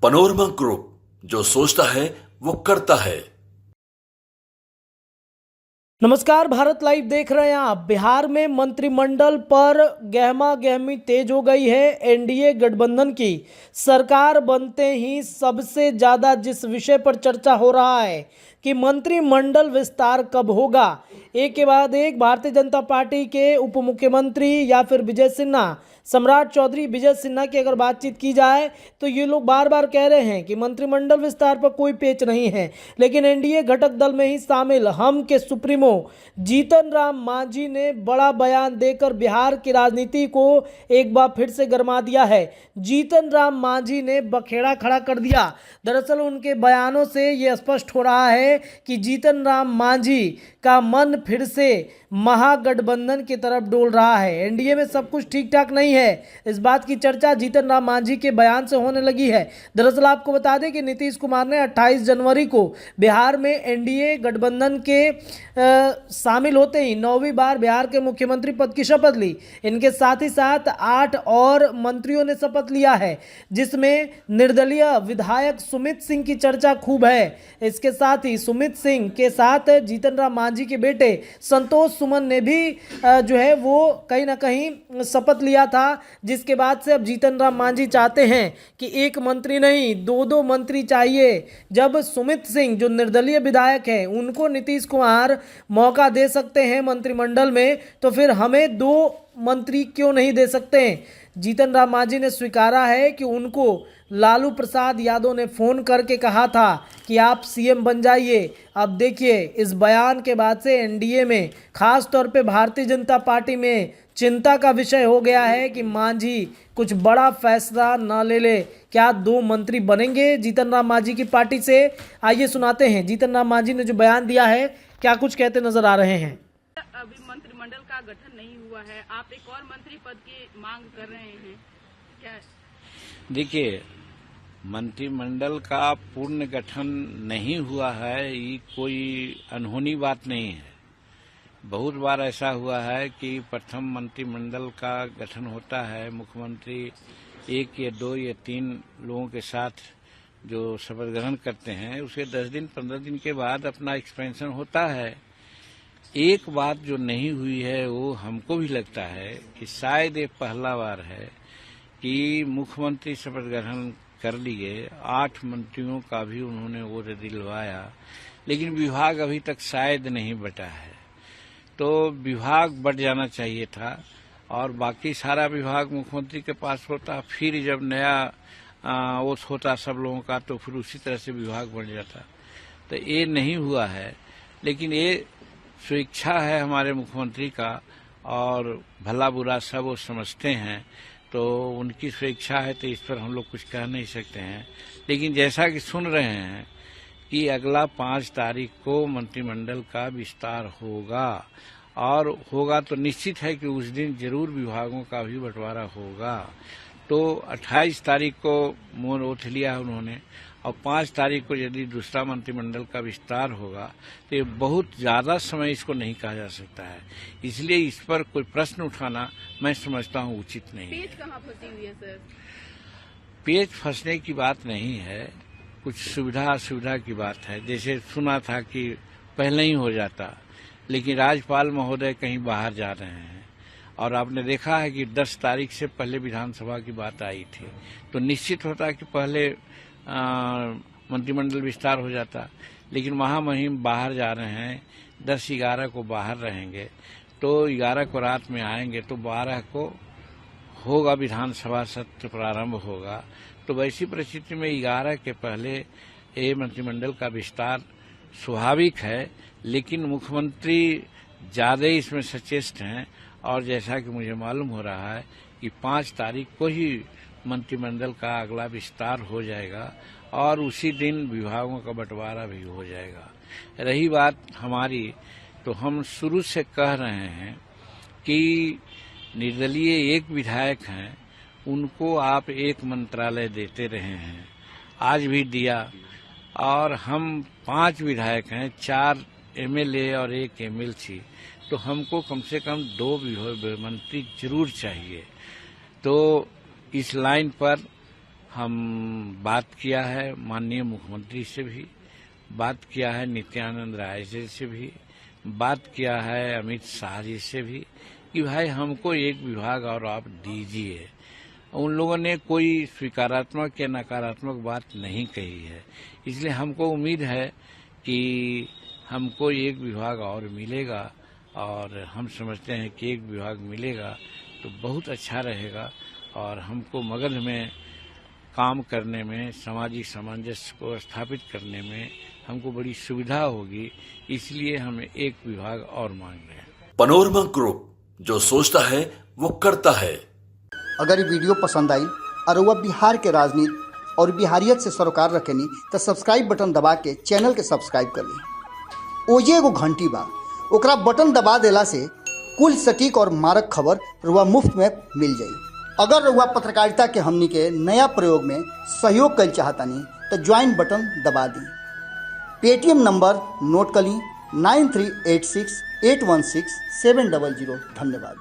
Panorama group, जो सोचता है वो करता है। नमस्कार, भारत लाइव देख रहे हैं आप। बिहार में मंत्रिमंडल पर गहमा गहमी तेज हो गई है। एनडीए गठबंधन की सरकार बनते ही सबसे ज़्यादा जिस विषय पर चर्चा हो रहा है कि मंत्रिमंडल विस्तार कब होगा, एक के बाद एक भारतीय जनता पार्टी के उप मुख्यमंत्री या फिर विजय सिन्हा, सम्राट चौधरी विजय सिन्हा की अगर बातचीत की जाए तो ये लोग बार बार कह रहे हैं कि मंत्रिमंडल विस्तार पर कोई पेच नहीं है। लेकिन एनडीए घटक दल में ही शामिल हम के सुप्रीमो जीतन राम मांझी ने बड़ा बयान देकर बिहार की राजनीति को एक बार फिर से गरमा दिया है। जीतन राम मांझी ने बखेड़ा खड़ा कर दिया। दरअसल उनके बयानों से ये स्पष्ट हो रहा है कि जीतन राम मांझी का मन फिर से महागठबंधन की तरफ डोल रहा है। एनडीए में सब कुछ ठीक ठाक नहीं है, इस बात की चर्चा जीतन राम मांझी के बयान से होने लगी है। दरअसल आपको बता दें कि नीतीश कुमार ने 28 जनवरी को बिहार में एनडीए गठबंधन के शामिल होते ही 9वीं बार बिहार के मुख्यमंत्री पद की शपथ ली। इनके साथ ही साथ 8 और मंत्रियों ने शपथ लिया है, जिसमें निर्दलीय विधायक सुमित सिंह की चर्चा खूब है। इसके साथ ही सुमित सिंह के साथ जीतन राम मांझी के बेटे संतोष सुमन ने भी जो है वो कहीं ना कहीं शपथ लिया था, जिसके बाद से अब जीतन राम मांझी चाहते हैं कि एक मंत्री नहीं, दो मंत्री चाहिए। जब सुमित सिंह जो निर्दलीय विधायक हैं उनको नीतीश कुमार मौका दे सकते हैं मंत्रिमंडल में, तो फिर हमें 2 मंत्री क्यों नहीं दे सकते हैं। जीतन राम मांझी ने स्वीकारा है कि उनको लालू प्रसाद यादव ने फ़ोन करके कहा था कि आप सीएम बन जाइए। अब देखिए, इस बयान के बाद से एनडीए में खास तौर पे भारतीय जनता पार्टी में चिंता का विषय हो गया है कि मांझी कुछ बड़ा फैसला ना ले ले। क्या 2 मंत्री बनेंगे जीतन राम मांझी की पार्टी से? आइए सुनाते हैं जीतन राम मांझी ने जो बयान दिया है, क्या कुछ कहते नजर आ रहे हैं। अभी मंत्रिमंडल का गठन नहीं हुआ है, आप एक और मंत्री पद की मांग कर रहे हैं, क्या? देखिए, मंत्रिमंडल का पूर्ण गठन नहीं हुआ है, ये कोई अनहोनी बात नहीं है। बहुत बार ऐसा हुआ है कि प्रथम मंत्रिमंडल का गठन होता है, मुख्यमंत्री 1 या 2 या 3 लोगों के साथ जो शपथ ग्रहण करते हैं, उसके 10 दिन 15 दिन के बाद अपना एक्सपेंशन होता है। एक बात जो नहीं हुई है वो हमको भी लगता है कि शायद ये पहला बार है कि मुख्यमंत्री शपथ ग्रहण कर लिए, 8 मंत्रियों का भी उन्होंने वो दिलवाया, लेकिन विभाग अभी तक शायद नहीं बटा है। तो विभाग बढ़ जाना चाहिए था और बाकी सारा विभाग मुख्यमंत्री के पास होता, फिर जब नया ओथ होता सब लोगों का, तो फिर उसी तरह से विभाग बढ़ जाता। तो ये नहीं हुआ है, लेकिन ये स्वेच्छा है हमारे मुख्यमंत्री का और भला बुरा सब वो समझते हैं, तो उनकी स्वेच्छा है, तो इस पर हम लोग कुछ कह नहीं सकते हैं। लेकिन जैसा कि सुन रहे हैं कि अगला 5 तारीख को मंत्रिमंडल का विस्तार होगा, और होगा तो निश्चित है कि उस दिन जरूर विभागों का भी बंटवारा होगा। तो 28 तारीख को मौन ओथ लिया है उन्होंने, और 5 तारीख को यदि दूसरा मंत्रिमंडल का विस्तार होगा तो ये बहुत ज्यादा समय इसको नहीं कहा जा सकता है। इसलिए इस पर कोई प्रश्न उठाना मैं समझता हूँ उचित नहीं है। पेच कहाँ फंसी हुई है सर? पेच फंसने की बात नहीं है, कुछ सुविधा असुविधा की बात है। जैसे सुना था कि पहले ही हो जाता, लेकिन राज्यपाल महोदय कहीं बाहर जा रहे हैं और आपने देखा है कि 10 तारीख से पहले विधानसभा की बात आई थी, तो निश्चित होता कि पहले मंत्रिमंडल विस्तार हो जाता। लेकिन महामहिम बाहर जा रहे हैं, 10-11 को बाहर रहेंगे, तो 11 को रात में आएंगे, तो 12 को होगा विधानसभा सत्र प्रारंभ होगा। तो वैसी परिस्थिति में 11 के पहले ये मंत्रिमंडल का विस्तार स्वाभाविक है, लेकिन मुख्यमंत्री ज्यादा इसमें सचेष्ट हैं, और जैसा कि मुझे मालूम हो रहा है कि 5 तारीख को ही मंत्रिमंडल का अगला विस्तार हो जाएगा और उसी दिन विभागों का बंटवारा भी हो जाएगा। रही बात हमारी, तो हम शुरू से कह रहे हैं कि निर्दलीय 1 विधायक हैं, उनको आप 1 मंत्रालय देते रहे हैं, आज भी दिया, और हम 5 विधायक हैं, 4 एमएलए और 1 एमएलसी, तो हमको कम से कम 2 मंत्री जरूर चाहिए। तो इस लाइन पर हम बात किया है माननीय मुख्यमंत्री से भी, बात किया है नित्यानंद राय जी से भी, बात किया है अमित शाह जी से भी कि भाई हमको एक विभाग और आप दीजिए। उन लोगों ने कोई स्वीकारात्मक या नकारात्मक बात नहीं कही है, इसलिए हमको उम्मीद है कि हमको एक विभाग और मिलेगा और हम समझते हैं कि एक विभाग मिलेगा तो बहुत अच्छा रहेगा और हमको मगध में काम करने में, सामाजिक सामंजस्य को स्थापित करने में हमको बड़ी सुविधा होगी, इसलिए हम एक विभाग और मांग रहे हैं। पनोरमा ग्रुप, जो सोचता है वो करता है। अगर ये वीडियो पसंद आई और वह बिहार के राजनीति और बिहारियत से सरोकार रखेनी तो सब्सक्राइब बटन दबा के चैनल के सब्सक्राइब कर ली। ओजे एगो घंटी बा, ओकरा बटन दबा देला से कुल सटीक और मारक खबर रुआ मुफ्त में मिल जाई। अगर रुआ पत्रकारिता के हमनी के नया प्रयोग में सहयोग कर चाहतानी तो ज्वाइन बटन दबा दी। पेटीएम नंबर नोट कर ली 9386816700। धन्यवाद।